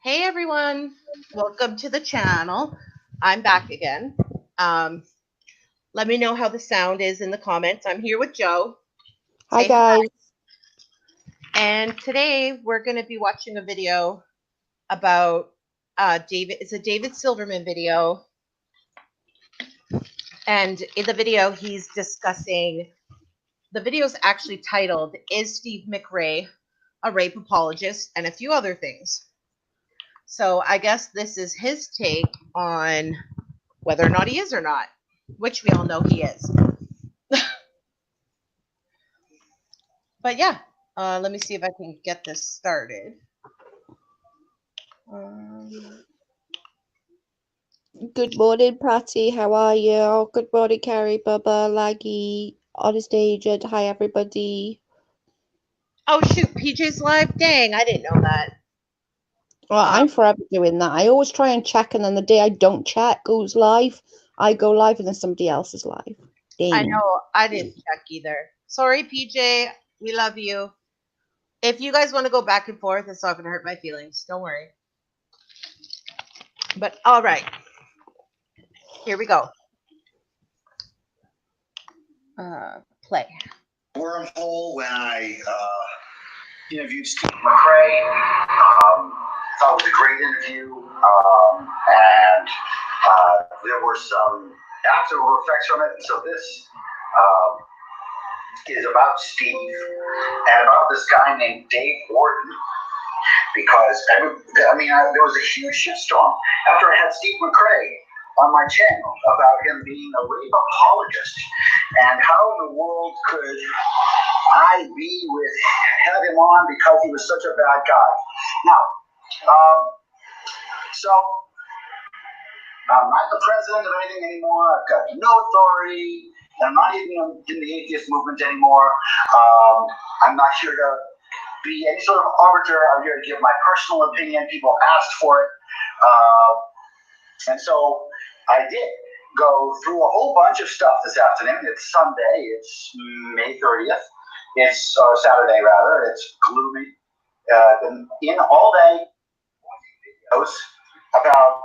Hey everyone, welcome to the channel. I'm back again. Um, Let me know how the sound is in the comments. I'm here with Joe. Hi Say hi. guys. And today we're going to be watching a video about David. It's a David Silverman video, and in the video he's discussing. The video is actually titled "Is Steve McRae a Rape Apologist?" and a few other things. So I guess this is his take on whether or not he is or not, which we all know he is. But yeah, let me see if I can get this started. Um, Good morning, Patty. How are you? Good morning, Carrie, Bubba, Laggy, Honest Agent. Hi, everybody. oh shoot, PJ's live. Dang, I didn't know that. Well, Uh, I'm forever doing that. I always try and check, and then the day I don't check who's live, I go live, and then somebody else is live. I Ding. know I didn't check either. Sorry, PJ. We love you. If you guys want to go back and forth, it's not going to hurt my feelings. Don't worry. But all right, here we go. Play. Wormhole when I interviewed Steve McRae. Thought it was a great interview, and there were some after effects from it. So this is about Steve and about this guy named Dave Warden. Because there was a huge shitstorm after I had Steve McRae on my channel about him being a rape apologist, and how in the world could I have him on because he was such a bad guy. Now, so I'm not the president of anything anymore. I've got no authority. I'm not even in the atheist movement anymore. I'm not here to be any sort of arbiter. I'm here to give my personal opinion. People asked for it. And so I did go through a whole bunch of stuff this afternoon. It's Sunday. It's May 30th. It's Saturday, rather. It's gloomy. Been in all day videos about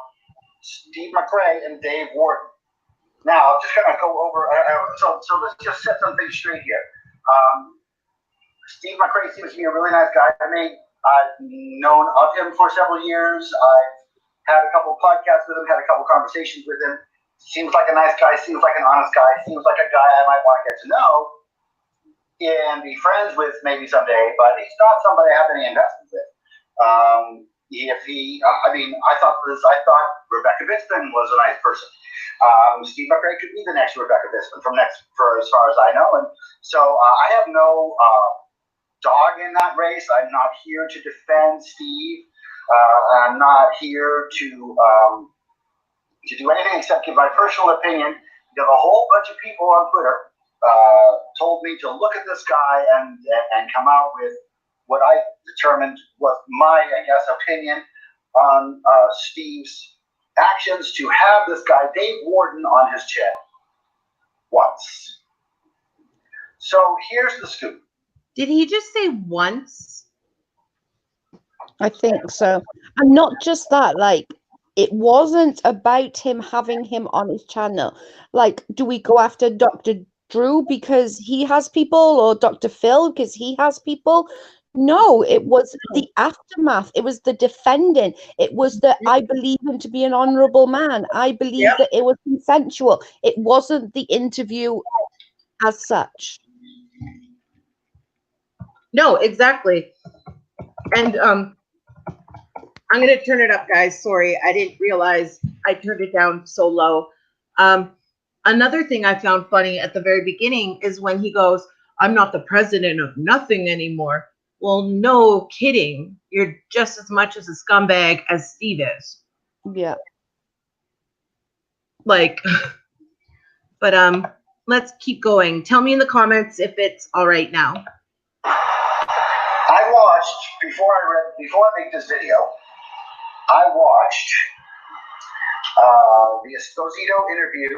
Steve McRae and Dave Warden. Now, I'm just going to go over. So let's just set something straight here. Steve McRae seems to be a really nice guy to me. I've known of him for several years. I've had a couple of podcasts with him, had a couple of conversations with him. Seems like a nice guy, seems like an honest guy, seems like a guy I might want to get to know and be friends with maybe someday, but he's not somebody I have any investment with. I thought Rebecca Bitzman was a nice person. Steve McRae could be the next Rebecca Bitzman for as far as I know, and so I have no dog in that race. I'm not here to defend Steve. I'm not here to do anything except give my personal opinion. You have a whole bunch of people on Twitter told me to look at this guy and come out with what I determined was my, opinion on Steve's actions to have this guy, Dave Warden, on his channel once. So here's the scoop. Did he just say once? I think so. And not just that, like, it wasn't about him having him on his channel. Like, do we go after Dr. Drew because he has people, or Dr. Phil because he has people? No, it was the aftermath. It was the defending. It was that I believe him to be an honorable man. I believe that it was consensual. It wasn't the interview as such. No, exactly. And I'm going to turn it up, guys. Sorry, I didn't realize I turned it down so low. Another thing I found funny at the very beginning is when he goes, "I'm not the president of nothing anymore." Well, no kidding. You're just as much as a scumbag as Steve is. Yeah. Like, but let's keep going. Tell me in the comments if it's all right now. I watched before I made this video. I watched the Esposito interview,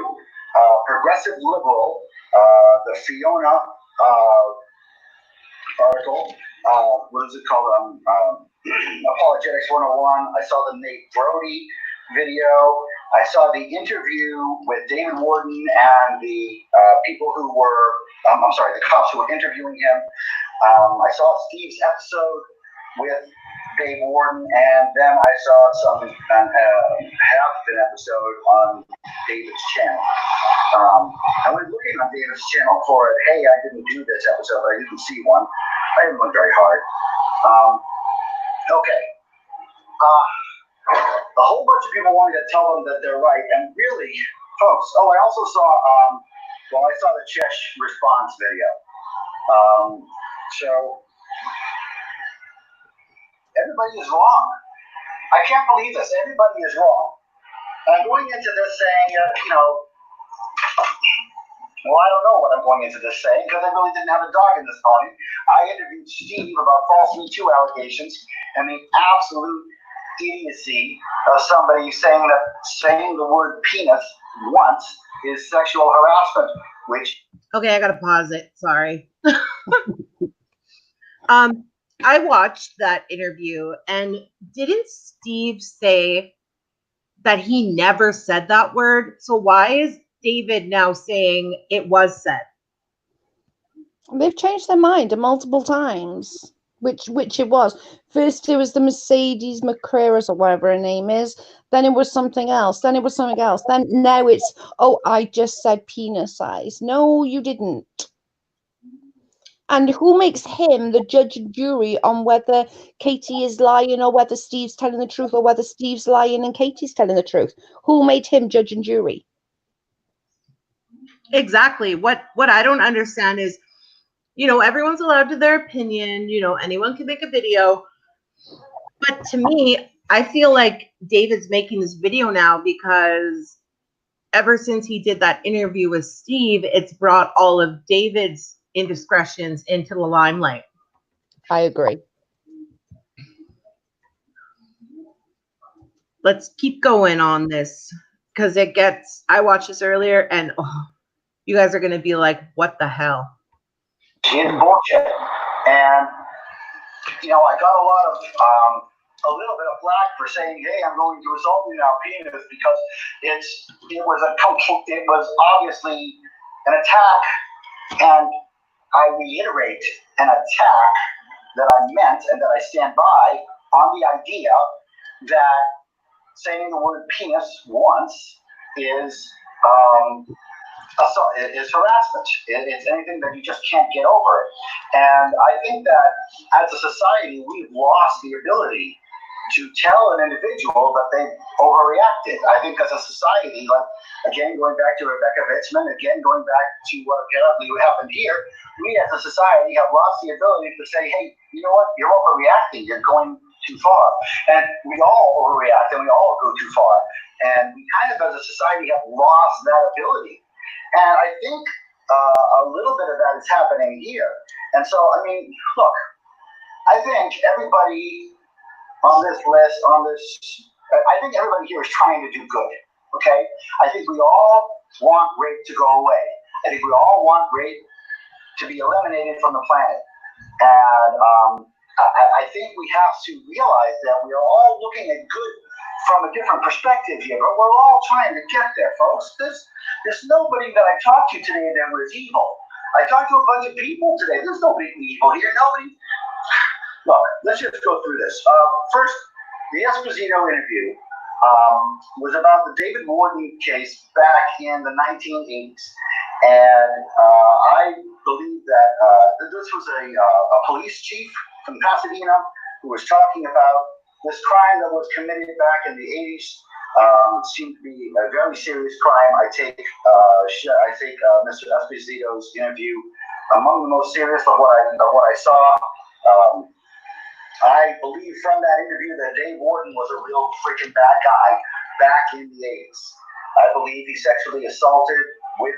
progressive liberal, the Fiona article. What is it called? Apologetics 101. I saw the Nate Brody video. I saw the interview with David Warden and the people who were, the cops who were interviewing him. I saw Steve's episode with Dave Warden, and then I saw half an episode on David's channel. I went looking on David's channel for it. Hey, I didn't do this episode, but I didn't see one. I didn't look very hard. Okay. A whole bunch of people wanted to tell them that they're right, and really, folks. Oh, I also saw. I saw the Chesh response video. So everybody is wrong. I can't believe this. Everybody is wrong. I'm going into this saying, well, I don't know what I'm going into this saying because I really didn't have a dog in this party. I interviewed Steve about false Me Too allegations and the absolute idiocy of somebody saying the word penis once is sexual harassment, which... Okay, I gotta pause it. Sorry. I watched that interview, and didn't Steve say that he never said that word? So why is David now saying it was said? They've changed their mind multiple times. Which it was. First it was the Mercedes McCreras or whatever her name is. Then it was something else. Then it was something else. Then now it's, oh, I just said penis size. No, you didn't. And who makes him the judge and jury on whether Katie is lying or whether Steve's telling the truth or whether Steve's lying and Katie's telling the truth? Who made him judge and jury? Exactly. What I don't understand is, everyone's allowed to their opinion. Anyone can make a video. But to me, I feel like David's making this video now because ever since he did that interview with Steve, it's brought all of David's indiscretions into the limelight. I agree. Let's keep going on this because I watched this earlier and you guys are going to be like, what the hell? It's bullshit. And, I got a little bit of flack for saying, hey, I'm going to assault you now, penis, because it was obviously an attack, and I reiterate, an attack that I meant and that I stand by on the idea that saying the word penis once is harassment. It's anything that you just can't get over. And I think that as a society, we've lost the ability to tell an individual that they've overreacted. I think as a society, again, going back to Rebecca Vitzman, again, going back to what apparently happened here, we as a society have lost the ability to say, hey, you know what, you're overreacting, you're going too far. And we all overreact and we all go too far. And we kind of, as a society, have lost that ability. And I think a little bit of that is happening here. And so, look, I think everybody on this list, I think everybody here is trying to do good, okay? I think we all want rape to go away. I think we all want rape to be eliminated from the planet. And I think we have to realize that we are all looking at good from a different perspective here, but we're all trying to get there, folks. There's nobody that I talked to today that was evil. I talked to a bunch of people today. There's nobody evil here. Nobody. Look, let's just go through this. First, the Esposito interview was about the David Warden case back in the 1980s. And I believe that this was a police chief from Pasadena who was talking about this crime that was committed back in the 80s. Seemed to be a very serious crime. I take Mr. Esposito's interview among the most serious of what I saw. I believe from that interview that Dave Warden was a real freaking bad guy back in the 80s. I believe he sexually assaulted with.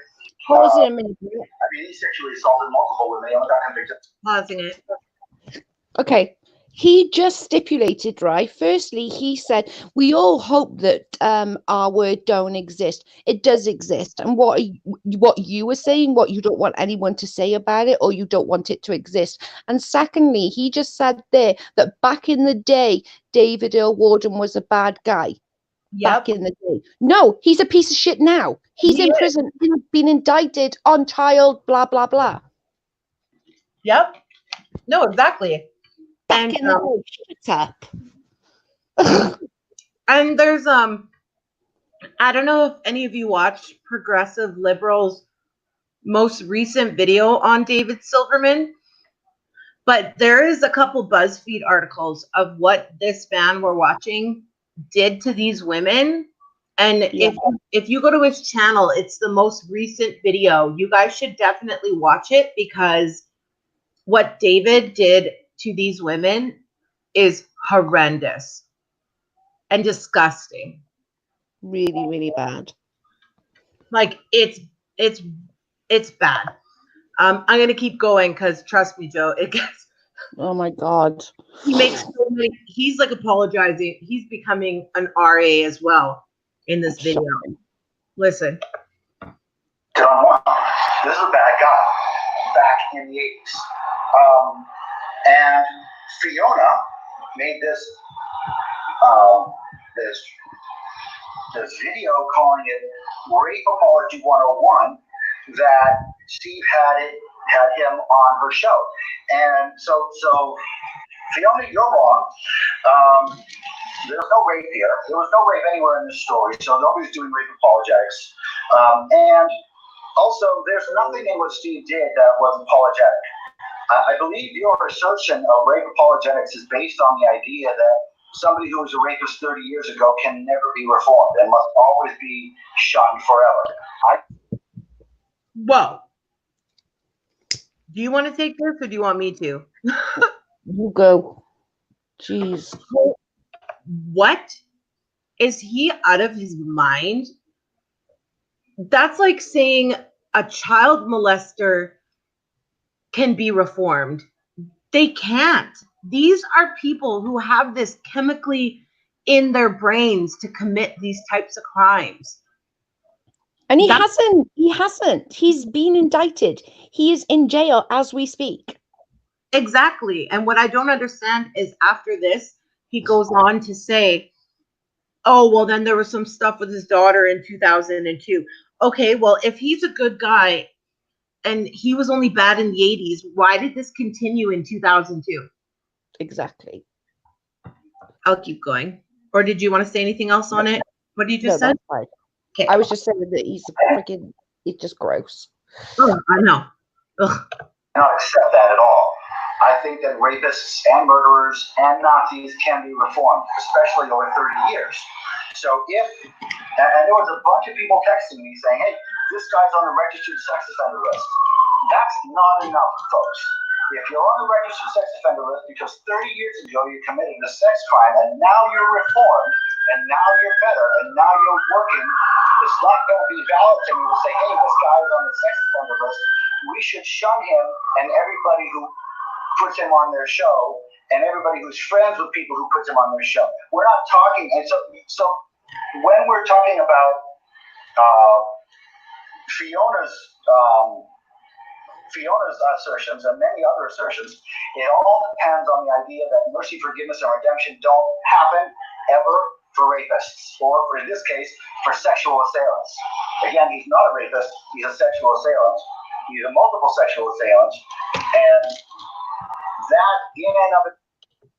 Pause it a minute. He sexually assaulted multiple women. They only got convicted. Pausing it. Okay. he just stipulated, right? Firstly, he said, we all hope that our word don't exist. It does exist. And what you were saying, what you don't want anyone to say about it, or you don't want it to exist. And secondly, he just said there that back in the day, David Earl Warden was a bad guy. Yep. Back in the day. No, he's a piece of shit now. He's He in is. prison, been indicted, on trial, blah, blah, blah. Yep. No, exactly. Back And in the day, shut up. and there's I don't know if any of you watched Progressive Liberals' most recent video on David Silverman, but there is a couple BuzzFeed articles of what this man we're watching did to these women. And Yeah. if you go to his channel, it's the most recent video. You guys should definitely watch it, because what David did to these women is horrendous and disgusting. Really, really bad. Like it's bad. I'm gonna keep going because trust me, Joe, it gets. Oh my God. He makes so many. He's like apologizing. He's becoming an RA as well in this video. Listen. Done one. This is a bad guy back in the 80s. And Fiona made this this video calling it Rape Apology 101 that Steve had him on her show. And so Fiona, you're wrong. There's no rape here. There was no rape anywhere in this story, so nobody's doing rape apologetics. And also, there's nothing in what Steve did that was apologetic. I believe your assertion of rape apologetics is based on the idea that somebody who was a rapist 30 years ago can never be reformed and must always be shunned forever. Whoa. Do you want to take this, or do you want me to? You go. Jeez. What? Is he out of his mind? That's like saying a child molester can be reformed. They can't. These are people who have this chemically in their brains to commit these types of crimes. And he hasn't. He's been indicted. He is in jail as we speak. Exactly. And what I don't understand is after this, he goes on to say, oh, well, then there was some stuff with his daughter in 2002. Okay, well, if he's a good guy and he was only bad in the 80s, why did this continue in 2002? Exactly. I'll keep going. Or did you want to say anything else on it? What did you just say? Okay. I was just saying that he's freaking, it's just gross. Oh, I know. Ugh. I don't accept that at all. I think that rapists and murderers and Nazis can be reformed, especially over 30 years. So and there was a bunch of people texting me saying, hey, this guy's on the registered sex offender list. That's not enough, folks. If you're on the registered sex offender list because 30 years ago you committed a sex crime and now you're reformed and now you're better and now you're working, it's not going to be valid to me to say, hey, this guy's on the sex offender list. We should shun him and everybody who puts him on their show and everybody who's friends with people who puts him on their show. We're not talking, and so when we're talking about Fiona's assertions and many other assertions, it all depends on the idea that mercy, forgiveness, and redemption don't happen ever for rapists, or in this case, for sexual assailants. Again, he's not a rapist, he's a sexual assailant. He's a multiple sexual assailant, and that in and of it.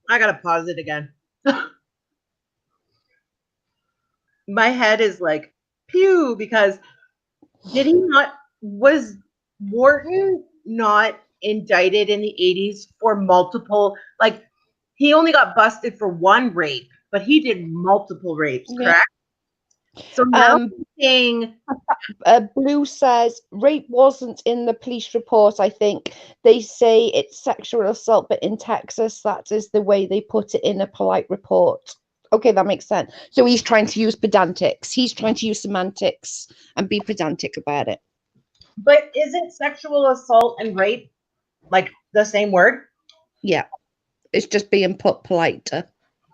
I gotta pause it again. My head is like, pew, because was Wharton not indicted in the 80s for multiple, like, he only got busted for one rape, but he did multiple rapes, correct? So now saying Blue says rape wasn't in the police report. I think they say it's sexual assault, but in Texas, that is the way they put it in a polite report. Okay, that makes sense. So he's trying to use pedantics. He's trying to use semantics and be pedantic about it. But isn't sexual assault and rape like the same word? Yeah. It's just being put politer.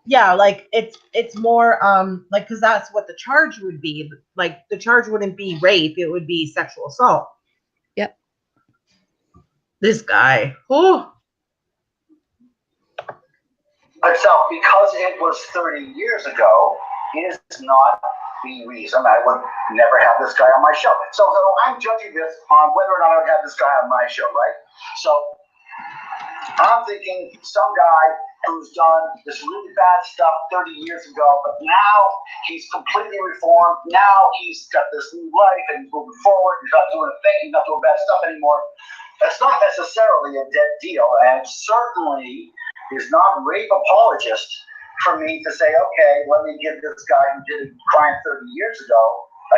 Yeah, like it's more like, because that's what the charge would be. Like the charge wouldn't be rape, it would be sexual assault. Yep. This guy. Oh. Itself, because it was 30 years ago, is not the reason I would never have this guy on my show. So I'm judging this on whether or not I would have this guy on my show, right? So I'm thinking some guy who's done this really bad stuff 30 years ago, but now he's completely reformed. Now he's got this new life and he's moving forward. He's not doing a thing. He's not doing bad stuff anymore. That's not necessarily a dead deal, and certainly is not rape apologist for me to say, okay, let me give this guy who did a crime 30 years ago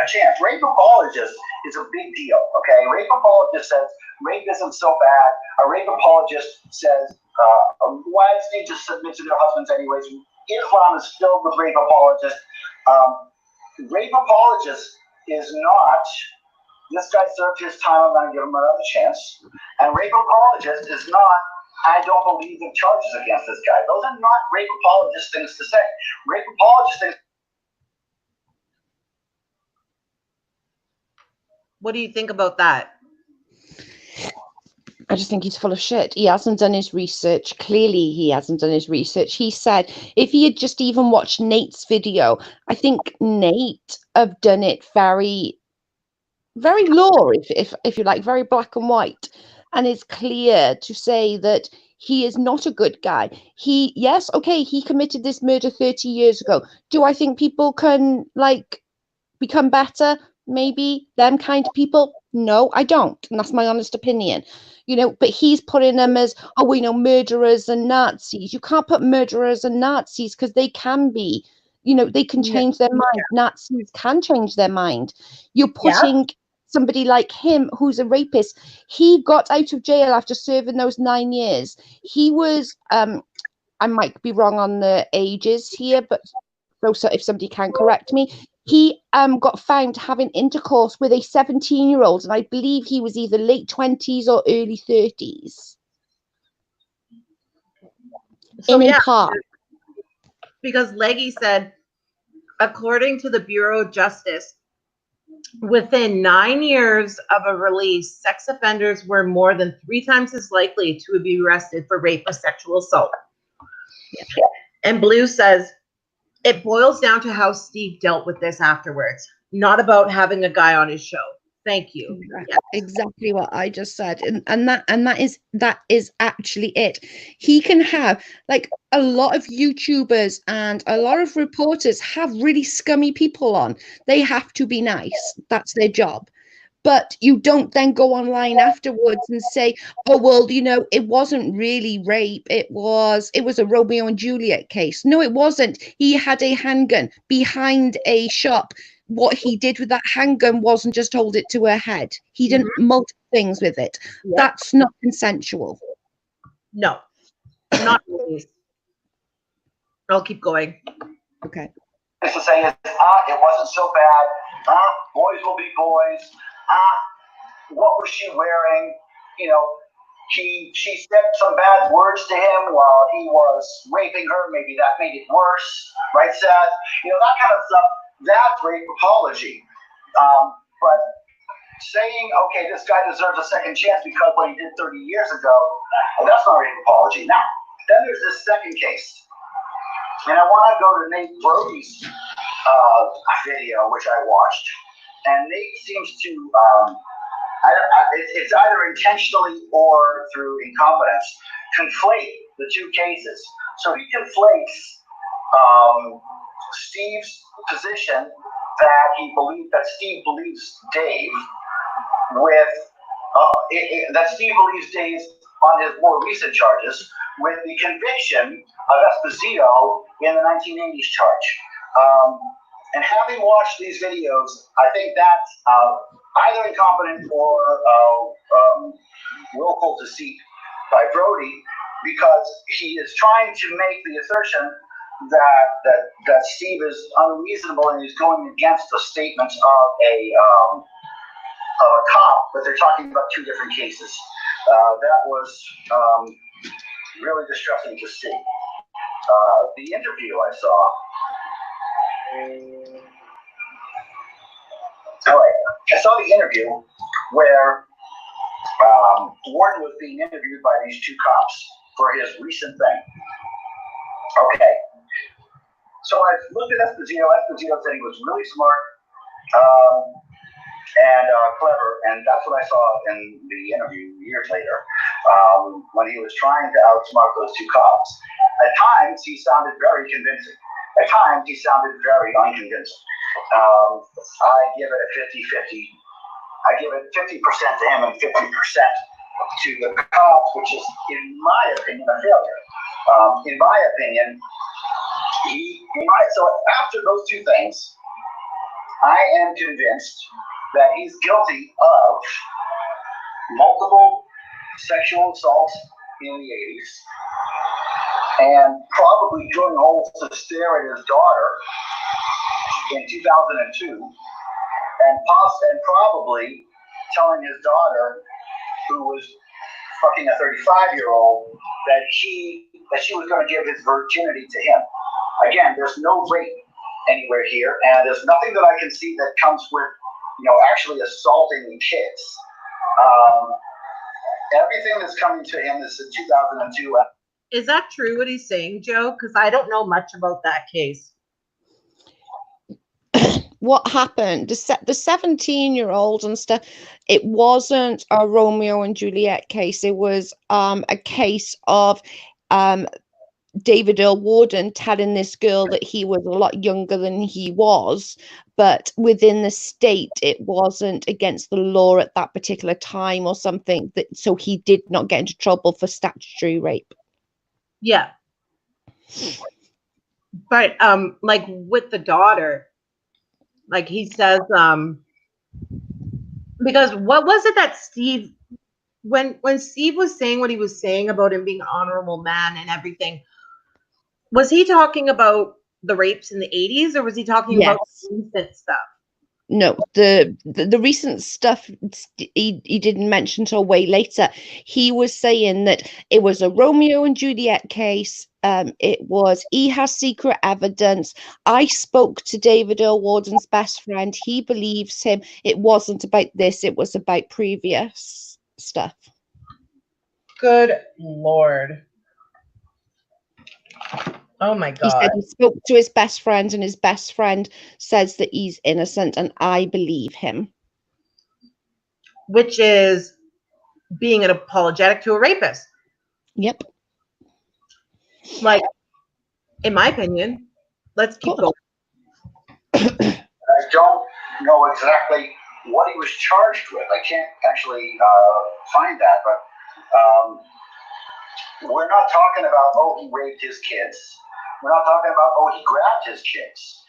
a chance. Rape apologist is a big deal, okay? Rape apologist says rape isn't so bad. A rape apologist says wives need to submit to their husbands anyways. Islam is filled with rape apologists. Rape apologist is not, this guy served his time, I'm going to give him another chance. And rape apologist is not, I don't believe in charges against this guy. Those are not rape apologist things to say. Rape apologist things. What do you think about that? I just think he's full of shit. He hasn't done his research. Clearly, he hasn't done his research. He said if he had just even watched Nate's video, I think Nate have done it very, very law, if you like, very black and white. And it's clear to say that he is not a good guy. Yes, okay, he committed this murder 30 years ago. Do I think people can, like, become better? Maybe them kind of people? No, I don't. And that's my honest opinion. But he's putting them as, murderers and Nazis. You can't put murderers and Nazis because they can be, they can change their mind. Nazis can change their mind. You're putting somebody like him who's a rapist. He got out of jail after serving those 9 years. He was, I might be wrong on the ages here, but so if somebody can correct me, he got found having intercourse with a 17-year-old, and I believe he was either late 20s or early 30s. So, in a park. Because Leggy said, according to the Bureau of Justice, within 9 years of a release, sex offenders were more than 3 times as likely to be arrested for rape or sexual assault. Yeah. And Blue says, it boils down to how Steve dealt with this afterwards, not about having a guy on his show. Thank you. Exactly what I just said. And that is actually it. He can have, like, a lot of YouTubers and a lot of reporters have really scummy people on. They have to be nice. That's their job. But you don't then go online afterwards and say, oh, well, it wasn't really rape. It was a Romeo and Juliet case. No, it wasn't. He had a handgun behind a shop. What he did with that handgun wasn't just hold it to her head. He did multiple things with it. Yep. That's not consensual. No, not really. I'll keep going. Okay. To say is, it wasn't so bad. Boys will be boys. What was she wearing? She said some bad words to him while he was raping her. Maybe that made it worse, right, Seth? That kind of stuff. That's rape apology. But saying, okay, this guy deserves a second chance because what he did 30 years ago, that's not rape apology. Now, then there's this second case. And I want to go to Nate Brody's video, which I watched. And Nate seems to, it's either intentionally or through incompetence, conflate the two cases. So he conflates Steve's position that Steve believes Dave with, that Steve believes Dave on his more recent charges with the conviction of Esposito in the 1980s charge. And having watched these videos, I think that's either incompetent or willful deceit by Brody, because he is trying to make the assertion that Steve is unreasonable and he's going against the statements of a cop, but they're talking about two different cases. That was really distressing to see. The interview I saw. I saw the interview where Warren was being interviewed by these two cops for his recent thing. Okay. So I looked at Esposito. Esposito said he was really smart and clever, and that's what I saw in the interview years later when he was trying to outsmart those two cops. At times, he sounded very convincing. At times, he sounded very unconvincing. I give it a 50-50. I give it 50% to him and 50% to the cops, which is, in my opinion, a failure. In my opinion, so after those two things, I am convinced that he's guilty of multiple sexual assaults in the 80s and probably drilling holes to stare at his daughter in 2002 and probably telling his daughter, who was fucking a 35-year-old, that she was going to give his virginity to him. Again, there's no rape anywhere here, and there's nothing that I can see that comes with, actually assaulting kids. Everything that's coming to him is in 2002. Is that true what he's saying, Joe? Because I don't know much about that case. What happened, the 17-year-old and stuff, it wasn't a Romeo and Juliet case. It was a case of David Earl Warden telling this girl that he was a lot younger than he was, but within the state it wasn't against the law at that particular time or something, so he did not get into trouble for statutory rape. Yeah. But like with the daughter, like he says, because what was it that Steve, when Steve was saying what he was saying about him being an honorable man and everything, was he talking about the rapes in the 80s, or was he talking about recent stuff? No, the recent stuff he didn't mention till way later. He was saying that it was a Romeo and Juliet case. He has secret evidence. I spoke to David Earl Warden's best friend. He believes him. It wasn't about this. It was about previous stuff. Good Lord. Oh my God. He said he spoke to his best friend, and his best friend says that he's innocent, and I believe him. Which is being an apologetic to a rapist. Yep. Like, in my opinion, let's keep going. I don't know exactly what he was charged with. I can't actually find that, but we're not talking about, he raped his kids. We're not talking about, he grabbed his kids.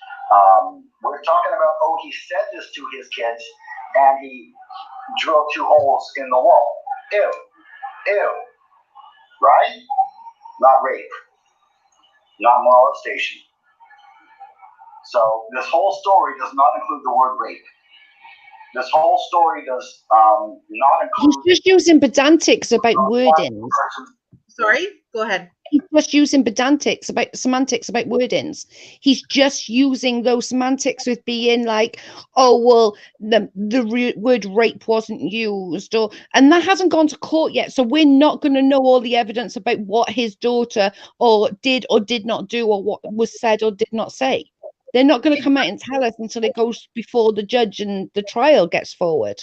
We're talking about, he said this to his kids, and he drilled 2 holes in the wall. Ew. Right? Not rape. Not molestation. So this whole story does not include the word rape. This whole story does not include... He's just using pedantics about wordings. Sorry? Go ahead. He's just using semantics about wordings. He's just using those semantics with being like, the word rape wasn't used, and that hasn't gone to court yet. So we're not going to know all the evidence about what his daughter did or did not do, or what was said or did not say. They're not going to come out and tell us until it goes before the judge and the trial gets forward.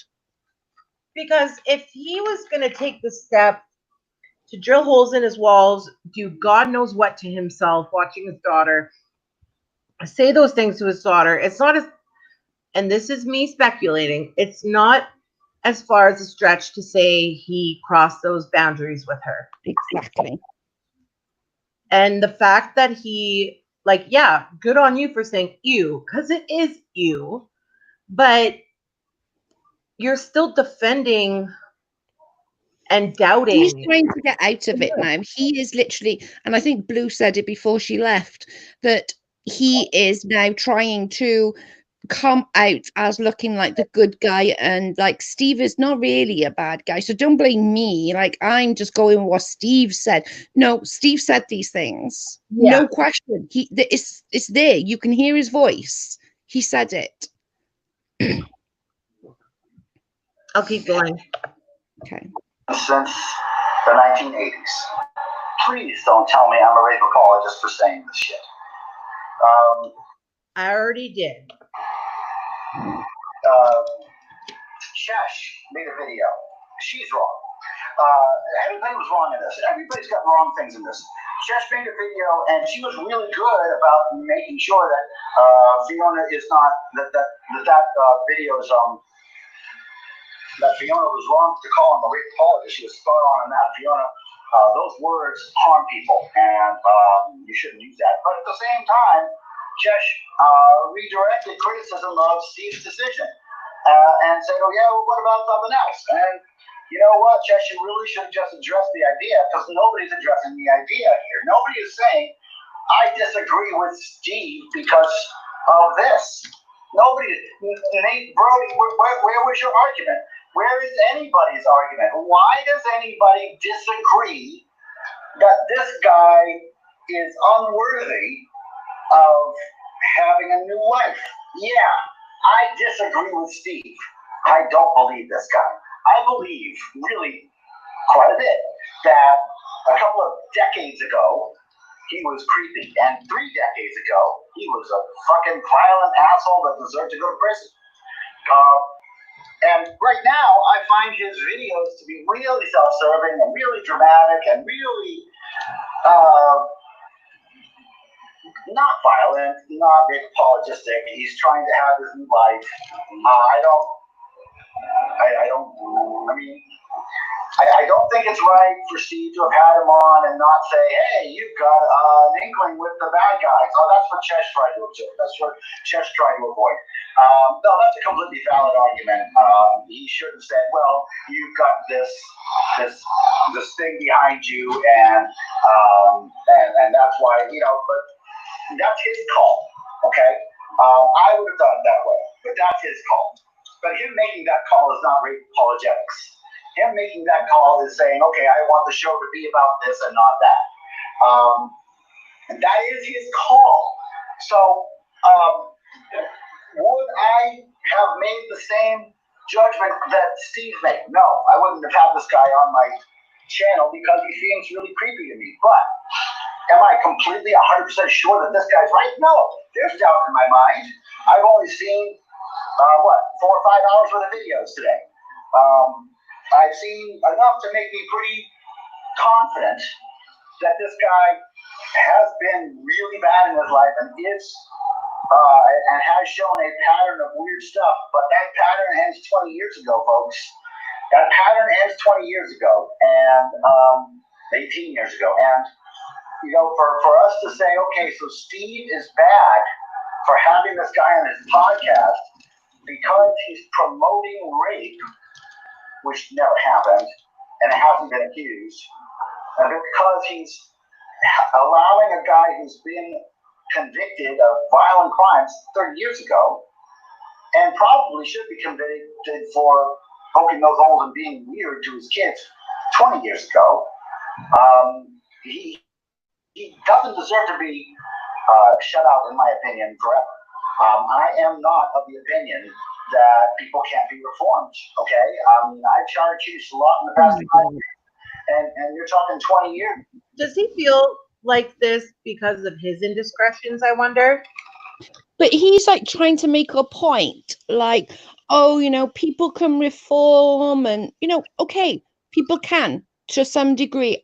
Because if he was going to take the step to drill holes in his walls, do God knows what to himself, watching his daughter, say those things to his daughter, it's not as, and this is me speculating, it's not as far as a stretch to say he crossed those boundaries with her. Exactly. And the fact that he, good on you for saying ew, because it is ew, but you're still defending and doubting. He's trying to get out of it now. He is literally, and I think Blue said it before she left, that he is now trying to come out as looking like the good guy, and like Steve is not really a bad guy, so don't blame me. Like, I'm just going with what Steve said. No, Steve said these things, Yeah. no question. It's there, you can hear his voice. He said it. I'll keep going. Okay. Since the 1980s. Please don't tell me I'm a rape apologist for saying this shit. I already did. Shesh made a video. She's wrong. Everybody was wrong in this. Everybody's got wrong things in this. Shesh made a video, and she was really good about making sure that Fiona is not that video is that Fiona was wrong to call him a rape apologist. She was spot on in that. Fiona, those words harm people, and you shouldn't use that. But at the same time, Shesh redirected criticism of Steve's decision and said, "Oh yeah, well, what about something else?" And you know what, Shesh, you really should just address the idea, because nobody's addressing the idea here. Nobody is saying, "I disagree with Steve because of this." Nobody, Nate Brody, where was your argument? Where is anybody's argument? Why does anybody disagree that this guy is unworthy of having a new life? Yeah, I disagree with Steve. I don't believe this guy. I believe, really, quite a bit, that a couple of decades ago, he was creepy, and 3 decades ago, he was a fucking violent asshole that deserved to go to prison. And right now, I find his videos to be really self-serving and really dramatic and really not violent, not apologistic. He's trying to have his new life. I don't think it's right for Steve to have had him on and not say, "Hey, you've got an inkling with the bad guys." Oh, that's what Chesh tried to observe. That's what Chesh tried to avoid. No, that's a completely valid argument. He should have said, "Well, you've got this thing behind you, and that's why, but that's his call." Okay, I would have done it that way, but that's his call. But him making that call is not rape apologetics. Him making that call is saying, "Okay, I want the show to be about this and not that." And that is his call. So, would I have made the same judgment that Steve made? No, I wouldn't have had this guy on my channel because he seems really creepy to me. But am I completely 100% sure that this guy's right? No, there's doubt in my mind. I've only seen 4 or 5 hours worth of videos today. I've seen enough to make me pretty confident that this guy has been really bad in his life and has shown a pattern of weird stuff. But that pattern ends 20 years ago, folks. That pattern ends 20 years ago, and 18 years ago. And for us to say, okay, so Steve is bad for having this guy on his podcast because he's promoting rape, which never happened, and hasn't been accused, and because he's allowing a guy who's been convicted of violent crimes 30 years ago, and probably should be convicted for poking those holes and being weird to his kids 20 years ago, he doesn't deserve to be shut out, in my opinion, forever. I am not of the opinion that people can't be reformed, okay? I've charged a lot in the past 5 years, and you're talking 20 years. Does he feel like this because of his indiscretions, I wonder? But he's like trying to make a point, like, oh, people can reform, and okay, people can to some degree.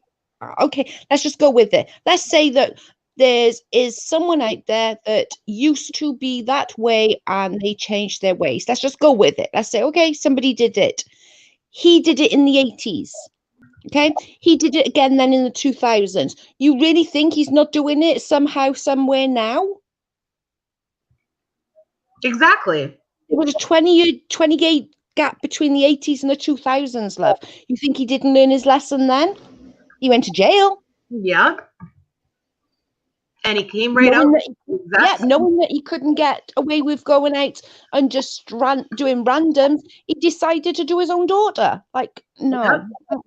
Okay, let's just go with it. Let's say that there is someone out there that used to be that way and they changed their ways. Let's just go with it. Let's say, okay, somebody did it. He did it in the 80s. Okay, he did it again then in the 2000s. You really think he's not doing it somehow, somewhere now? Exactly. It was a 28 gap between the 80s and the 2000s, love. You think he didn't learn his lesson then? He went to jail. Yeah. And he came right out. Knowing that knowing that he couldn't get away with going out and just doing randoms, he decided to do his own daughter. Like, no. Yep.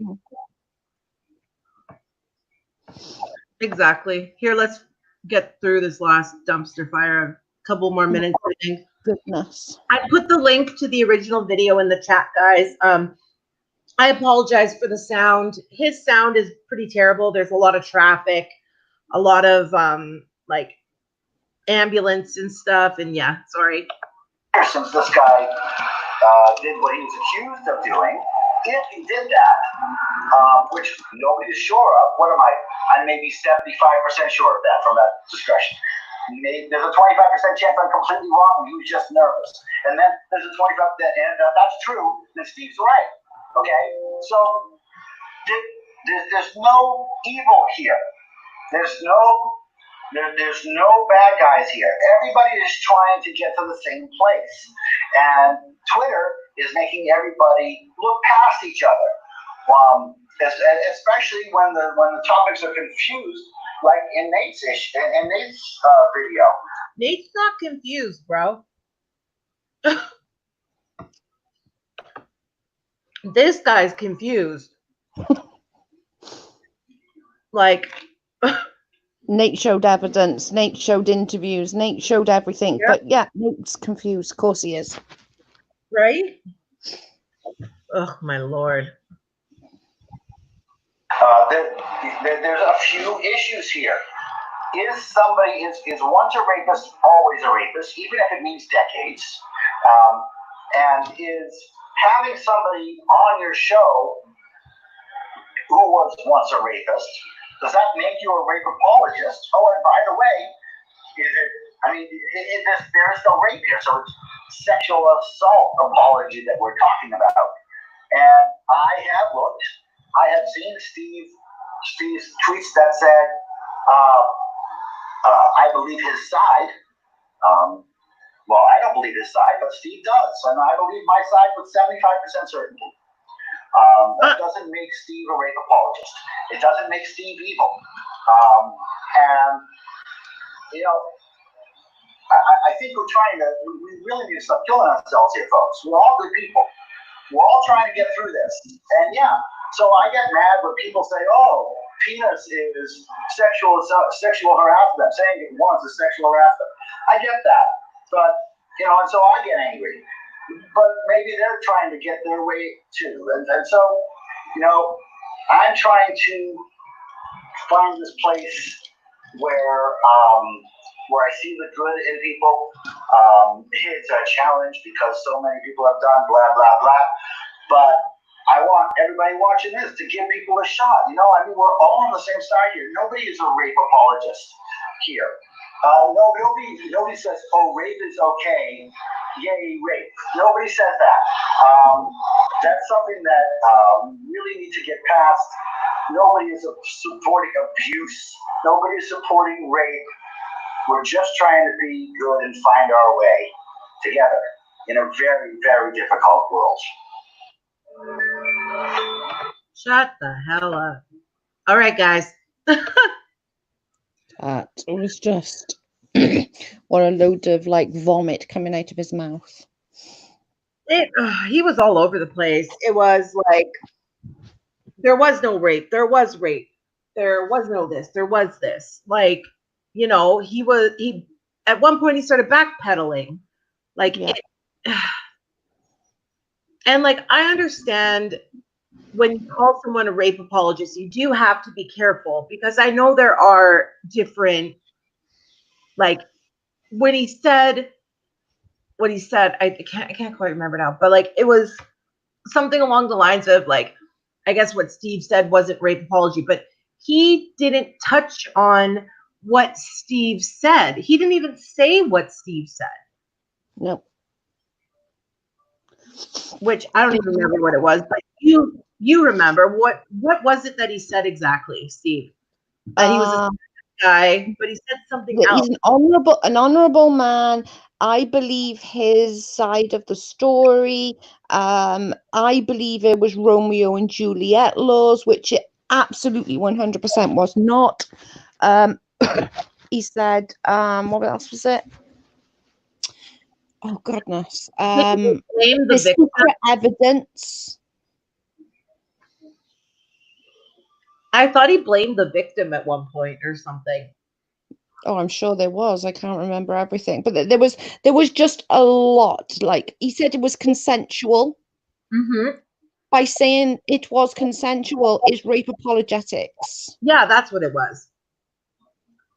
Exactly. Here, let's get through this last dumpster fire. A couple more minutes, I think. Goodness. I put the link to the original video in the chat, guys. I apologize for the sound. His sound is pretty terrible. There's a lot of traffic, a lot of like ambulance and stuff. And yeah, sorry. Since this guy did what he was accused of doing, if he did that, which nobody is sure of, what am I? I'm maybe 75% sure of that from that discussion. Maybe there's a 25% chance I'm completely wrong. He was just nervous. And then there's a 25%, and that's true. Then Steve's right. Okay? So there's no evil here. There's no bad guys here. Everybody is trying to get to the same place. And Twitter is making everybody look past each other. Especially when the topics are confused, like in Nate's video. Nate's not confused, bro. This guy's confused. Like Nate showed evidence. Nate showed interviews. Nate showed everything. Yep. But yeah, Nate's confused. Of course he is. Right? Oh my Lord. There's a few issues here. Is once a rapist always a rapist, even if it means decades? And is having somebody on your show who was once a rapist, does that make you a rape apologist? Oh, and by the way, there is no rape here, so it's sexual assault apology that we're talking about. And I have seen Steve's tweets that said, I believe his side. Well, I don't believe his side, but Steve does. And I believe my side with 75% certainty. That doesn't make Steve a rape apologist. It doesn't make Steve evil. And, you know, I think we really need to stop killing ourselves here, folks. We're all good people. We're all trying to get through this. And yeah, so I get mad when people say, oh, penis is sexual harassment. Saying it once is sexual harassment. I get that. But, you know, and so I get angry. But maybe they're trying to get their way too. And so, you know, I'm trying to find this place where I see the good in people. It's a challenge because so many people have done blah, blah, blah. But I want everybody watching this to give people a shot. You know, I mean, we're all on the same side here. Nobody is a rape apologist here. Nobody says, oh, rape is okay. Yay, rape. Nobody says that. That's something that we really need to get past. Nobody is supporting abuse. Nobody is supporting rape. We're just trying to be good and find our way together in a very, very difficult world. Shut the hell up. All right, guys. That was just what a load of like vomit coming out of his mouth. He was all over the place. It was like there was no rape. There was rape. There was no this. There was this. Like, you know, he at one point he started backpedaling. Like, yeah. And like I understand when you call someone a rape apologist, you do have to be careful because I know there are different, like when he said what he said, I can't quite remember now, but like it was something along the lines of like, I guess what Steve said wasn't rape apology, but he didn't touch on what Steve said. He didn't even say what Steve said. No. Which I don't even remember what it was, but you remember what was it that he said exactly, Steve? That he was a guy, but he said something else. He's an honorable man. I believe his side of the story. I believe it was Romeo and Juliet laws, which it absolutely 100% was not. he said, what else was it? Oh goodness. Blame the The victim. secret evidence. I thought he blamed the victim at one point or something. Oh, I'm sure there was. I can't remember everything, but there was just a lot. Like he said, it was consensual. Mm-hmm. By saying it was consensual is rape apologetics. Yeah, that's what it was.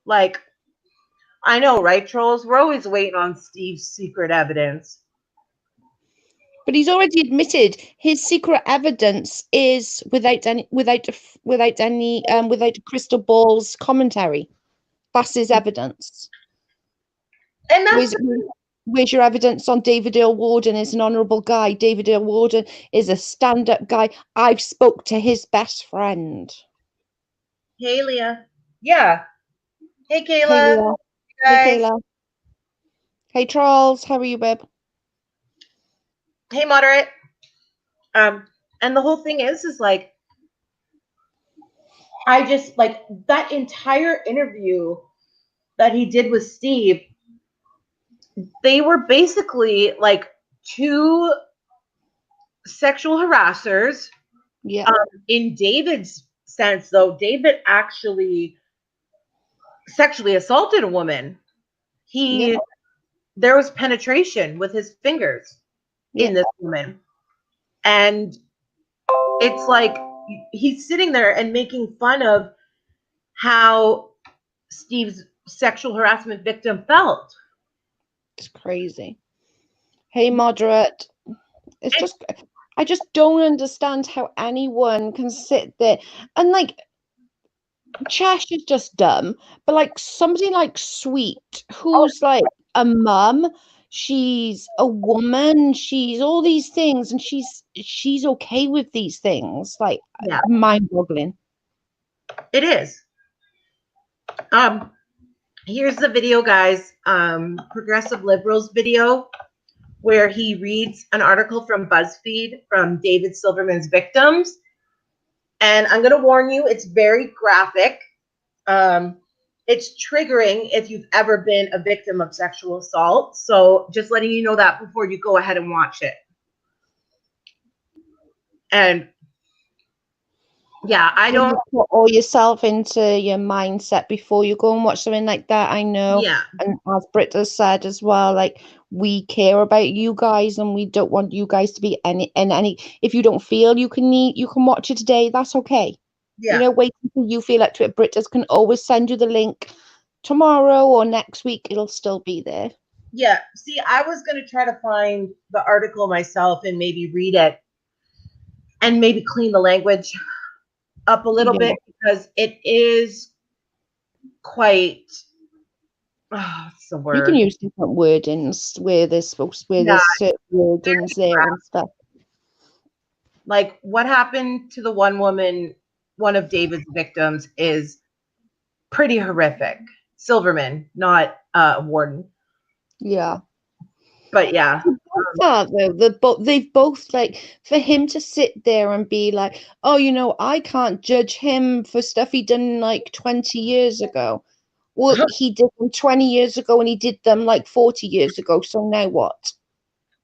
Like, I know, right, trolls? We're always waiting on Steve's secret evidence. But he's already admitted his secret evidence is without crystal ball's commentary. That's his evidence. And that's Where's your evidence on David Earl Warden is an honourable guy? David Earl Warden is a stand-up guy. I've spoke to his best friend. Hey, Leah. Yeah. Hey, Kayla. Hey, Leah. Guys. Hey, Kayla. Hey, Charles. How are you, babe? Hey, moderate. And the whole thing is like, I just like that entire interview that he did with Steve. They were basically like two sexual harassers. Yeah. In David's sense, though, David actually sexually assaulted a woman. There was penetration with his fingers in this woman. And it's like he's sitting there and making fun of how Steve's sexual harassment victim felt. It's crazy. Hey, moderate. It's just, I just don't understand how anyone can sit there and like, Chash is just dumb, but like somebody like Sweet, who's like a mum, she's a woman, she's all these things, and she's okay with these things. Like, mind-boggling. It is. Here's the video, guys. Progressive Liberals video where he reads an article from BuzzFeed from David Silverman's victims. And I'm going to warn you, it's very graphic. It's triggering if you've ever been a victim of sexual assault. So just letting you know that before you go ahead and watch it. And yeah, I don't put all yourself into your mindset before you go and watch something like that. I know. Yeah. And as Britta said as well, like we care about you guys and we don't want you guys to be any if you don't feel you can watch it today, that's okay. Yeah. You know, wait until you feel like to it. Britta's can always send you the link tomorrow or next week, it'll still be there. Yeah. See, I was gonna try to find the article myself and maybe read it and maybe clean the language up a little bit because it is quite what's the word? You can use different wordings where there's certain wordings there and stuff. Like what happened to the one woman, one of David's victims, is pretty horrific. Silverman, not Warden. Yeah. But yeah. They've both like, for him to sit there and be like, oh, you know, I can't judge him for stuff he done like 20 years ago. Well, he did them 20 years ago and he did them like 40 years ago. So now what?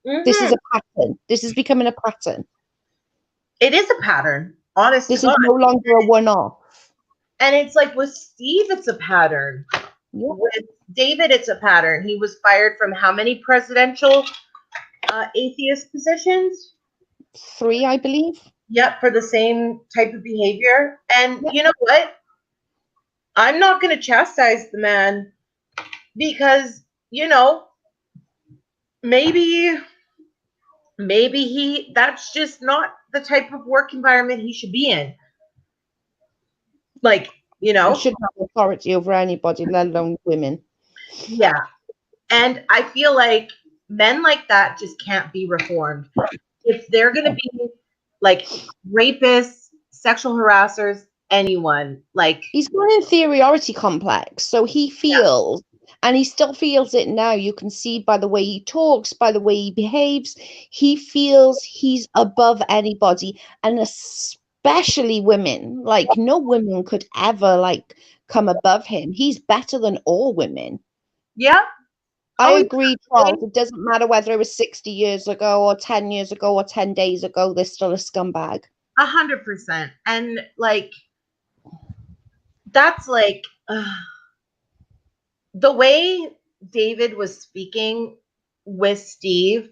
This is a pattern. This is becoming a pattern. It is a pattern, honestly. This is no longer a one-off. And it's like with Steve, it's a pattern. Yeah. With David, it's a pattern. He was fired from how many presidential atheist positions? 3, I believe. Yep, for the same type of behavior. And you know what? I'm not going to chastise the man because, you know, maybe that's just not the type of work environment he should be in. Like, you know, he shouldn't have authority over anybody, let alone women. Yeah. And I feel like men like that just can't be reformed. If they're going to be like rapists, sexual harassers, anyone, like he's got an inferiority complex, so he feels and he still feels it now. You can see by the way he talks, by the way he behaves, he feels he's above anybody, and especially women. Like no women could ever like come above him. He's better than all women. Yeah. I Oh, agree, Charles. It doesn't matter whether it was 60 years ago or 10 years ago or 10 days ago, they're still a scumbag. 100%. And like, that's like the way David was speaking with Steve,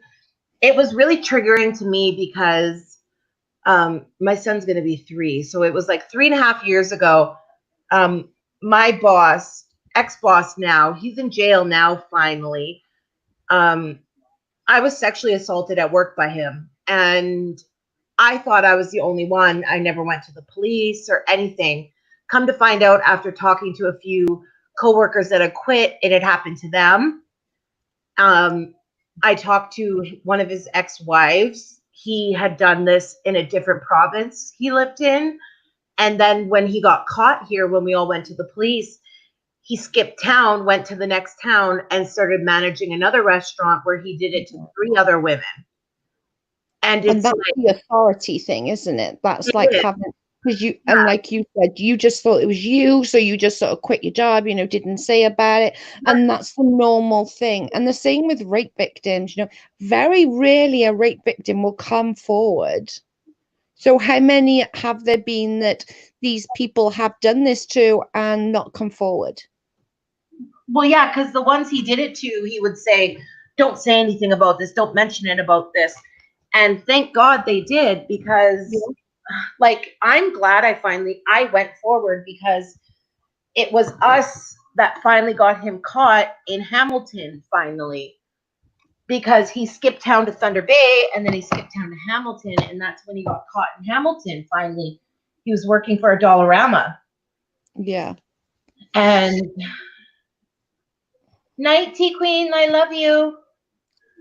it was really triggering to me because my son's going to be 3. So it was like 3.5 years ago. My boss, ex-boss now, he's in jail now, finally. I was sexually assaulted at work by him. And I thought I was the only one. I never went to the police or anything. Come to find out after talking to a few coworkers that had quit, it had happened to them. I talked to one of his ex-wives. He had done this in a different province he lived in. And then when he got caught here, when we all went to the police, he skipped town, went to the next town, and started managing another restaurant where he did it to 3 other women. And it's that's like, the authority thing, isn't it? That's it like is. having, because you, and like you said, you just thought it was you, so you just sort of quit your job, didn't say about it. And that's the normal thing. And the same with rape victims, very rarely a rape victim will come forward. So how many have there been that these people have done this to and not come forward? Well, yeah, because the ones he did it to, he would say, don't say anything about this, don't mention it about this. And thank God they did, because like, I'm glad I went forward, because it was us that finally got him caught in Hamilton, finally, because he skipped town to Thunder Bay and then he skipped town to Hamilton, and that's when he got caught in Hamilton. Finally, he was working for a Dollarama. Yeah. And night, Tea Queen, I love you.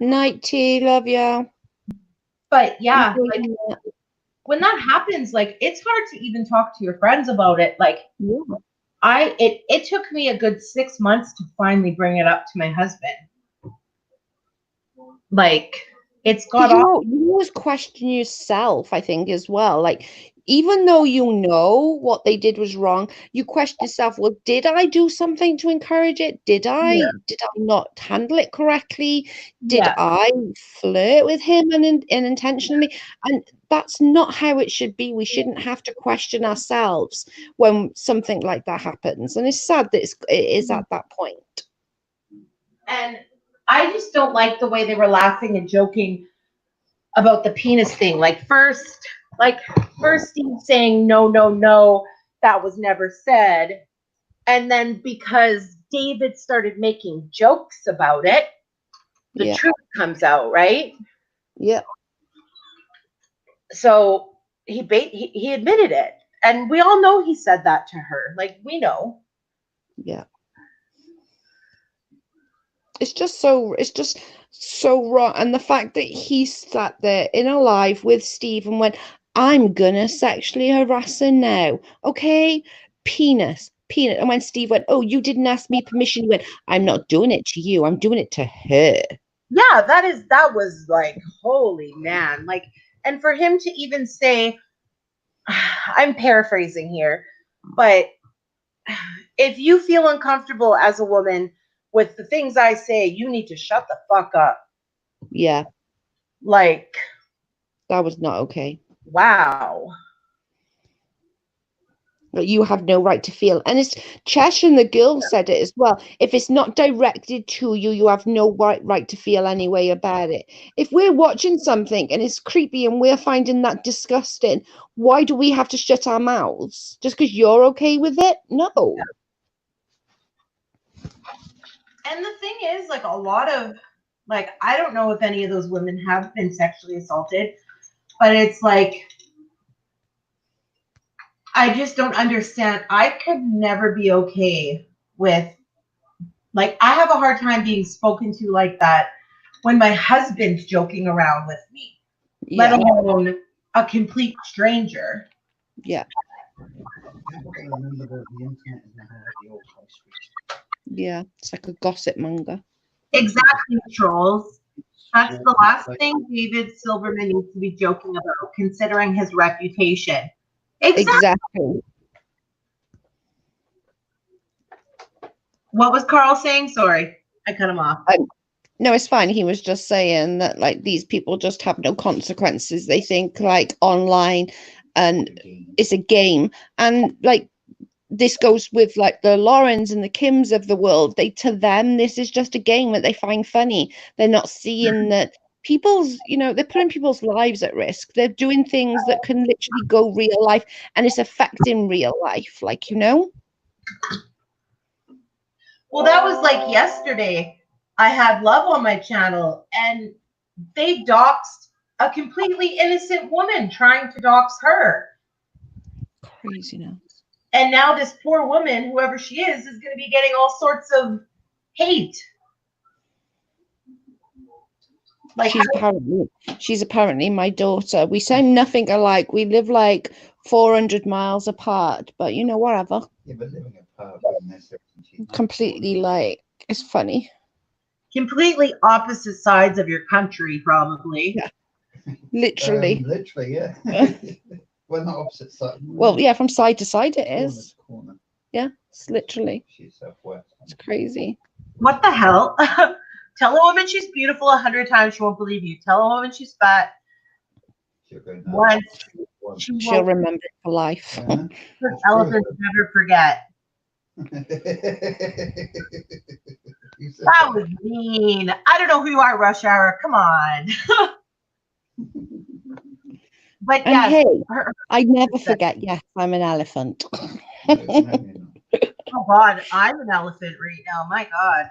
Night, Tea, love ya. But yeah, like, when that happens, like, it's hard to even talk to your friends about it. Like, it took me a good 6 months to finally bring it up to my husband. Like, it's got off. You always question yourself, I think, as well. Like, even though you know what they did was wrong, you question yourself, well, did I do something to encourage it? Did I not handle it correctly? Did I flirt with him and intentionally? And that's not how it should be. We shouldn't have to question ourselves when something like that happens. And it's sad that it is at that point. And I just don't like the way they were laughing and joking about the penis thing. Like, first Steve saying, no, no, no, that was never said. And then because David started making jokes about it, the truth comes out, right? Yeah. So he admitted it. And we all know he said that to her. Like, we know. Yeah. It's just so wrong. And the fact that he sat there in a live with Steve and went, I'm gonna sexually harass her now. Okay, penis. And when Steve went, oh, you didn't ask me permission, he went, I'm not doing it to you, I'm doing it to her. Yeah, that was like, holy man. Like, and for him to even say, I'm paraphrasing here, but if you feel uncomfortable as a woman with the things I say, you need to shut the fuck up. Yeah. Like, that was not okay. Wow. You have no right to feel. And it's Chesh and the girl said it as well. If it's not directed to you, you have no right to feel any way about it. If we're watching something and it's creepy and we're finding that disgusting, why do we have to shut our mouths? Just because you're okay with it? No. And the thing is, like, a lot of, like, I don't know if any of those women have been sexually assaulted, but it's like, I just don't understand. I could never be okay with, like, I have a hard time being spoken to like that when my husband's joking around with me, let alone a complete stranger. Yeah. Yeah, it's like a gossip monger. Exactly, trolls. That's the last thing David Silverman needs to be joking about, considering his reputation. Exactly. What was Carl saying? Sorry, I cut him off. No, it's fine. He was just saying that like these people just have no consequences. They think like online and it's a game. And like this goes with like the Laurens and the Kims of the world. To them, this is just a game that they find funny. They're not seeing that they're putting people's lives at risk. They're doing things that can literally go real life and it's affecting real life. Like, Well, that was like yesterday. I had Love on my channel, and they doxed a completely innocent woman trying to dox her. craziness. And now this poor woman, whoever she is going to be getting all sorts of hate. Like she's apparently my daughter. We sound nothing alike. We live like 400 miles apart, but whatever. Yeah, but living apart completely like it's funny. Completely opposite sides of your country, probably. Yeah. Literally. Literally, yeah. Well, not opposite side. Well, yeah, from side to side it is. Corner. Yeah, it's literally. She's southwest. It's crazy. What the hell? Tell a woman she's beautiful 100 times, she won't believe you. Tell a woman she's fat once, she'll remember it for life. Elephants never forget. That was mean. I don't know who you are, Rush Hour. Come on. But and yes, hey, I never forget. Yes, I'm an elephant. Oh God, I'm an elephant right now. My God.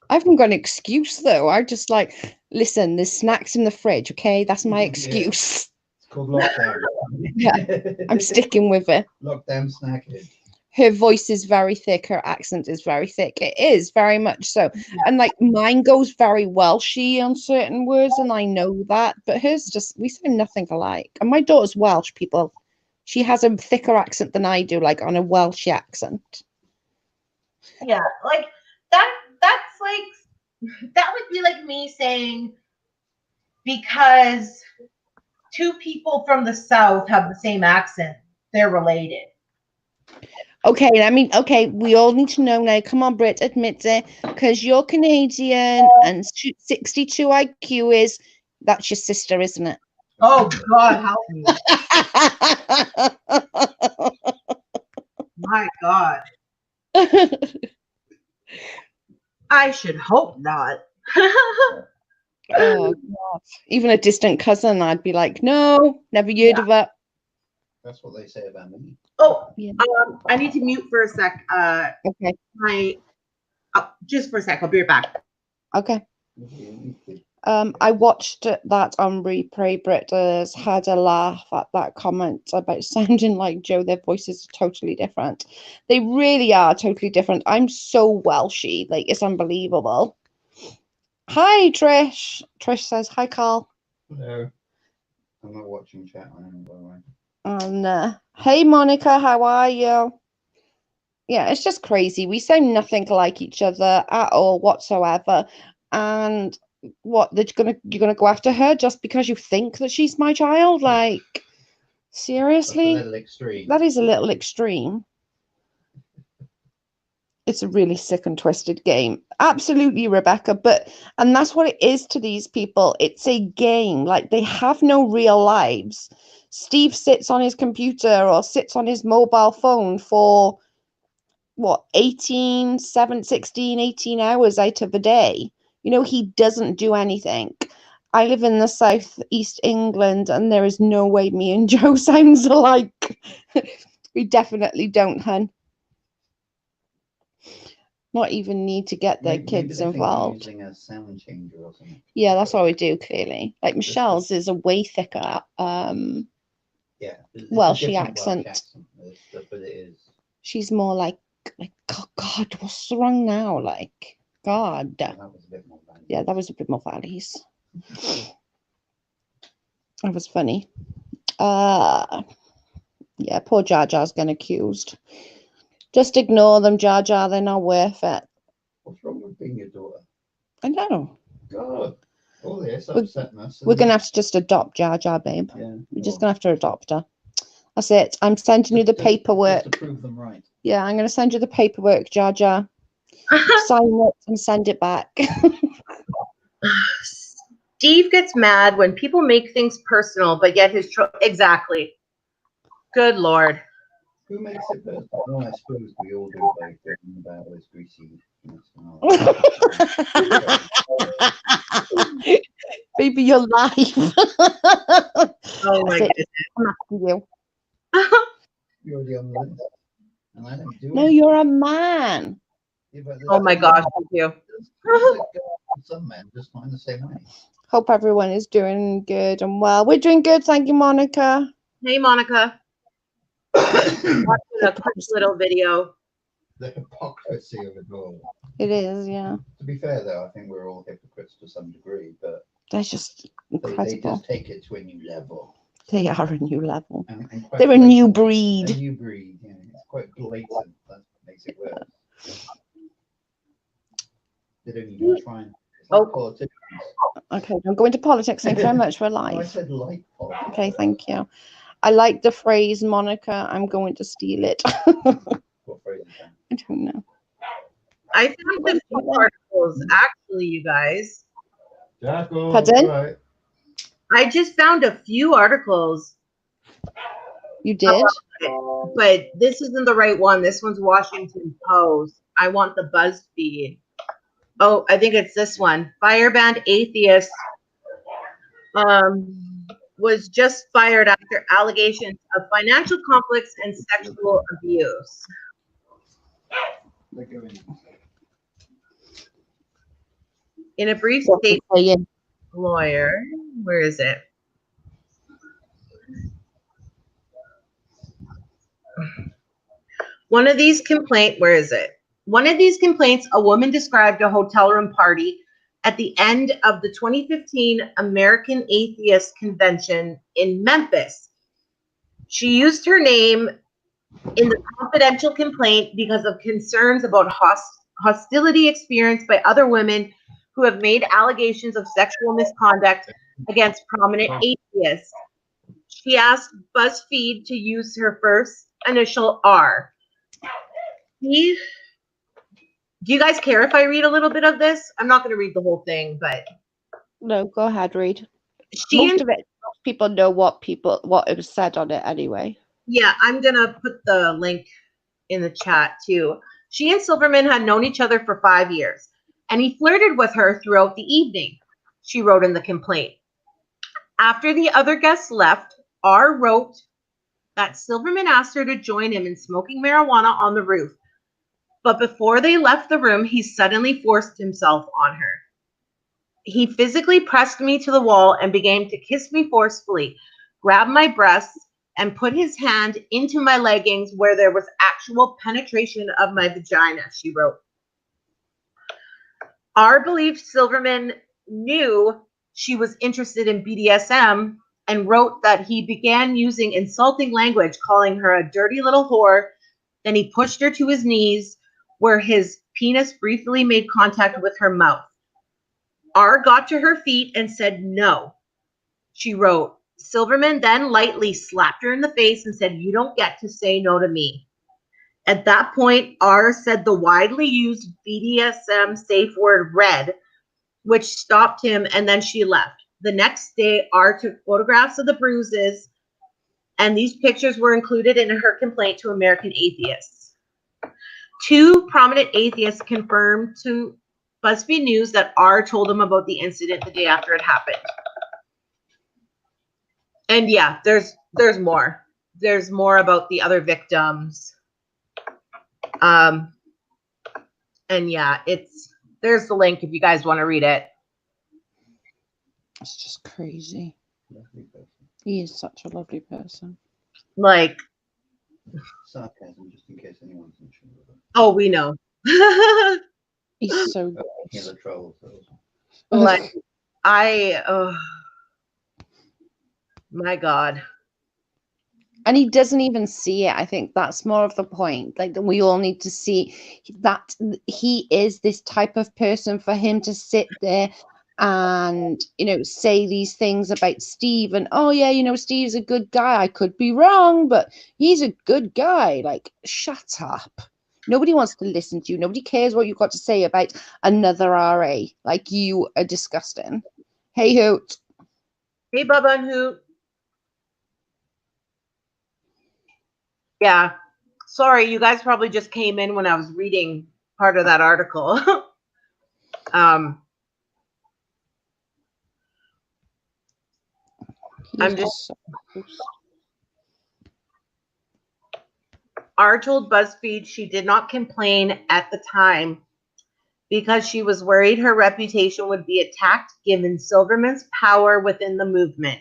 I haven't got an excuse though. I just like, listen, there's snacks in the fridge, okay? That's my excuse. It's called lockdown. Yeah, I'm sticking with it. Lockdown snacking. Her voice is very thick, her accent is very thick. It is very much so. And like mine goes very Welshy on certain words, and I know that, but hers just, we sound nothing alike. And my daughter's Welsh, people. She has a thicker accent than I do, like on a Welsh accent. Yeah, like that's like, that would be like me saying because two people from the South have the same accent, they're related. Okay, we all need to know now. Come on, Britt, admit it. Because you're Canadian and 62 IQ that's your sister, isn't it? Oh, God, help me. My God. I should hope not. Oh, God. Even a distant cousin, I'd be like, no, never heard of it. That's what they say about me. Oh, yeah. I need to mute for a sec. Okay. Just for a sec. I'll be right back. Okay. I watched that on replay. Britt has had a laugh at that comment about sounding like Joe. Their voices are totally different. They really are totally different. I'm so Welshy. Like, it's unbelievable. Hi, Trish. Trish says, hi, Carl. Hello. I'm not watching chat on it, by the way. And hey, Monica, how are you? Yeah, it's just crazy. We sound nothing like each other at all whatsoever. And what, you're gonna go after her just because you think that she's my child? Like, seriously? That's a little extreme. That is a little extreme. It's a really sick and twisted game. Absolutely, Rebecca. And that's what it is to these people. It's a game. Like, they have no real lives. Steve sits on his computer or sits on his mobile phone for what, 16, 18 hours out of a day. He doesn't do anything. I live in the southeast England, and there is no way me and Joe sounds alike. We definitely don't, hun. Not even need to get their kids involved. Using a sound changer or something. Yeah, that's what we do, clearly. Like Michelle's is a way thicker Welsh accent. But it is. She's more like oh God, what's wrong now? Like, God. That was a bit more valleys. Yeah, that was a bit more valleys. That was funny. Yeah, poor Jar Jar's getting accused. Just ignore them, Jar Jar. They're not worth it. What's wrong with being your daughter? I know. God. All this upsetting us. We're going to have to just adopt Jar Jar, babe. Yeah. We're just going to have to adopt her. That's it. I'm sending you the Just to paperwork. prove them right. Yeah, I'm going to send you the paperwork, Jar Jar. Sign it and send it back. Steve gets mad when people make things personal, but yet exactly. Good Lord. Who makes it personal? Well, I suppose we all do by talking about this greasy. Baby, you're live. Oh my That's it. goodness. I'm asking you. You're already on the list. And I don't do No, it. you're a man. Yeah, but Oh my gosh, thank you. some men just find the same way. Hope everyone is doing good and well. We're doing good. Thank you, Monica. Hey, Monica. Watching a quick little video. The hypocrisy of it all. It is, yeah. To be fair, though, I think we're all hypocrites to some degree, but They're just they incredible. just take it to a new level. They are a new level. And quite They're a blatant. new A breed. new breed, yeah. It's quite blatant. That makes it worse. They don't even try and. It's like politicians. Okay, don't go into politics. Thank you very much. We're Oh, I live. said like politics. Okay, thank you. I like the phrase, Monica. I'm going to steal it. What phrase is that? I don't know. I found a few articles, actually, you guys. Jackal, Pardon? right. I just found a few articles, You did? but this isn't the right one. This one's Washington Post. I want the BuzzFeed. Oh, I think it's this one. Fireband atheist was just fired after allegations of financial conflicts and sexual abuse. They're going. In a brief What's it statement, saying? lawyer, where is it? One of these complaints, a woman described a hotel room party at the end of the 2015 American Atheist Convention in Memphis. She used her name in the confidential complaint because of concerns about hostility experienced by other women who have made allegations of sexual misconduct against prominent atheists. She asked BuzzFeed to use her first initial R. Do you guys care if I read a little bit of this? I'm not going to read the whole thing, but No, go ahead, read. she Most of it, people know what it was said on it anyway. Yeah, I'm going to put the link in the chat too. She and Silverman had known each other for 5 years, and he flirted with her throughout the evening, she wrote in the complaint. After the other guests left, R wrote that Silverman asked her to join him in smoking marijuana on the roof. But before they left the room, he suddenly forced himself on her. He physically pressed me to the wall and began to kiss me forcefully, grabbed my breasts, and put his hand into my leggings where there was actual penetration of my vagina, she wrote. R believed Silverman knew she was interested in BDSM and wrote that he began using insulting language, calling her a dirty little whore. Then he pushed her to his knees, where his penis briefly made contact with her mouth. R got to her feet and said no, she wrote. Silverman then lightly slapped her in the face and said, "You don't get to say no to me." At that point, R said the widely used BDSM safe word "red," which stopped him, and then she left. The next day, R took photographs of the bruises, and these pictures were included in her complaint to American Atheists. 2 prominent atheists confirmed to BuzzFeed News that R told them about the incident the day after it happened. And yeah, there's more. There's more about the other victims. And yeah, there's the link if you guys want to read it. It's just crazy. Lovely person. He is such a lovely person. Like, Sarcasm, just in case anyone's unsure of it. oh, we know. He's so He's a troll. So. Like, my God. And he doesn't even see it. I think that's more of the point. Like, that we all need to see that he is this type of person. For him to sit there and, you know, say these things about Steve and, oh yeah, you know, Steve's a good guy. I could be wrong, but he's a good guy. Like, shut up. Nobody wants to listen to you. Nobody cares what you've got to say about another RA. Like, you are disgusting. Hey, Hoot. Hey, Bubba and Hoot. Yeah. Sorry, you guys probably just came in when I was reading part of that article. I'm just. R told BuzzFeed she did not complain at the time because she was worried her reputation would be attacked given Silverman's power within the movement.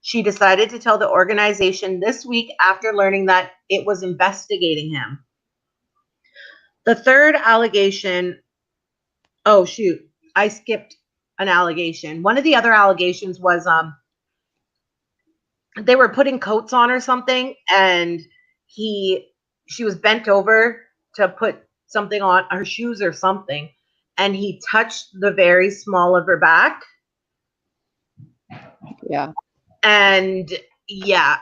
She decided to tell the organization this week after learning that it was investigating him. The third allegation, oh shoot, I skipped an allegation. One of the other allegations was they were putting coats on or something, and she was bent over to put something on her shoes or something, and he touched the very small of her back. Yeah. And yeah,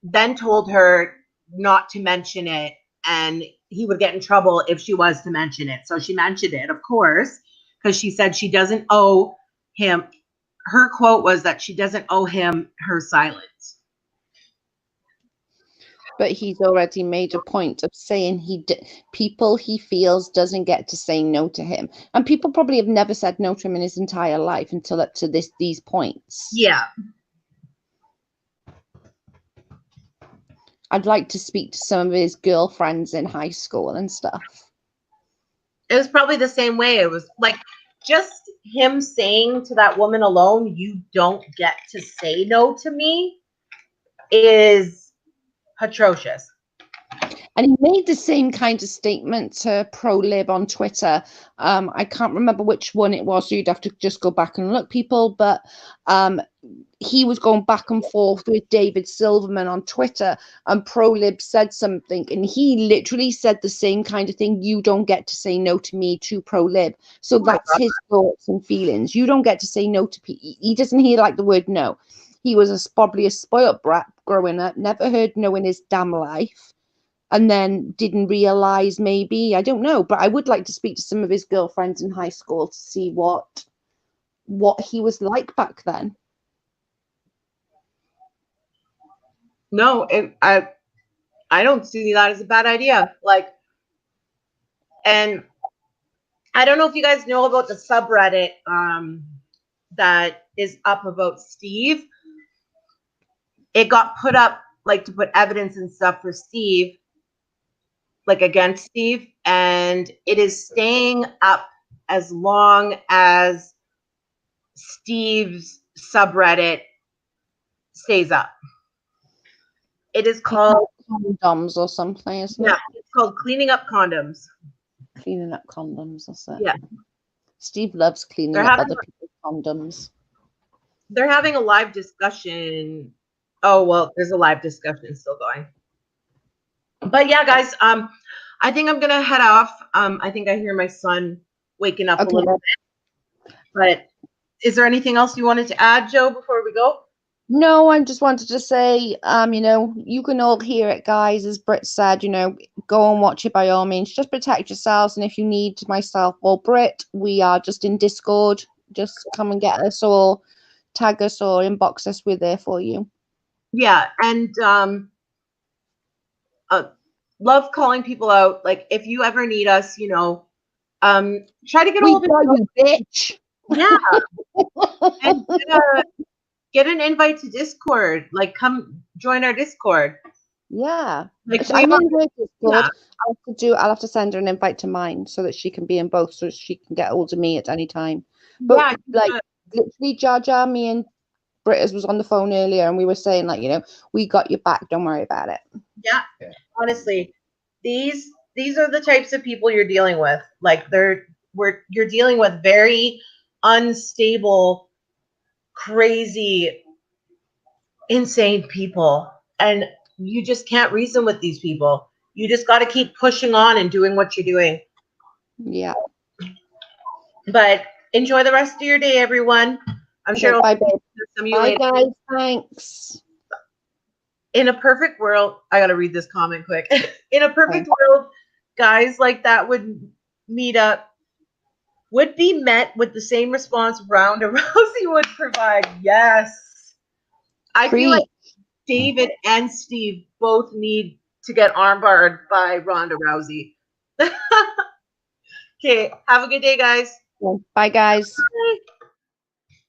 then told her not to mention it, and he would get in trouble if she was to mention it. So she mentioned it, of course, because she said she doesn't owe him. Her quote was that she doesn't owe him her silence. But he's already made a point of saying people he feels doesn't get to say no to him, and people probably have never said no to him in his entire life until up to these points. Yeah. I'd like to speak to some of his girlfriends in high school and stuff. It was probably the same way. It was like just him saying to that woman alone, "You don't get to say no to me," is atrocious. And he made the same kind of statement to ProLib on Twitter. I can't remember which one it was, so you'd have to just go back and look, people. But he was going back and forth with David Silverman on Twitter, and ProLib said something, and he literally said the same kind of thing. You don't get to say no to me, to ProLib. So that's his thoughts and feelings. You don't get to say no to people. He doesn't hear like the word no. He was probably a spoiled brat growing up, never heard no in his damn life, and then didn't realize, maybe, I don't know. But I would like to speak to some of his girlfriends in high school to see what he was like back then. No, I don't see that as a bad idea. Like, and I don't know if you guys know about the subreddit that is up about Steve. It got put up like to put evidence and stuff for Steve, like against Steve, and it is staying up as long as Steve's subreddit stays up. It is called Condoms or something, isn't it? Yeah, it's called Cleaning Up Condoms. Cleaning up condoms, that's it. Yeah. Steve loves cleaning up other people's condoms. They're having a live discussion. Oh, well, there's a live discussion still going. But yeah, guys, I think I'm gonna head off. I think I hear my son waking up a little bit. But is there anything else you wanted to add, Joe, before we go? No, I just wanted to say, you know, you can all hear it, guys. As Britt said, you know, go and watch it by all means. Just protect yourselves, and if you need myself or Britt, we are just in Discord. Just come and get us, or tag us, or inbox us. We're there for you. Yeah, and love calling people out. Like, if you ever need us, you know, try to get a hold of you, bitch. Yeah. And get an invite to Discord. Like, come join our Discord. Yeah. Like, I'm in her Discord. Yeah. I'll have to send her an invite to mine so that she can be in both, so she can get hold of me at any time. But yeah, like literally, Jar Jar, me and Britta was on the phone earlier, and we were saying, like, you know, we got your back. Don't worry about it. Yeah. Honestly, these are the types of people you're dealing with. Like, you're dealing with very unstable, crazy, insane people, and you just can't reason with these people. You just got to keep pushing on and doing what you're doing. Yeah. But Enjoy the rest of your day, everyone. I'm sure Okay, I'll bye, babe. see some of you Bye, later. guys. Thanks. In a perfect world, I gotta read this comment quick. In a perfect Okay. world, guys like that would meet up, would be met with the same response Ronda Rousey would provide. Yes. I feel like David and Steve both need to get armbarred by Ronda Rousey. Okay, have a good day, guys. Bye, guys. Bye.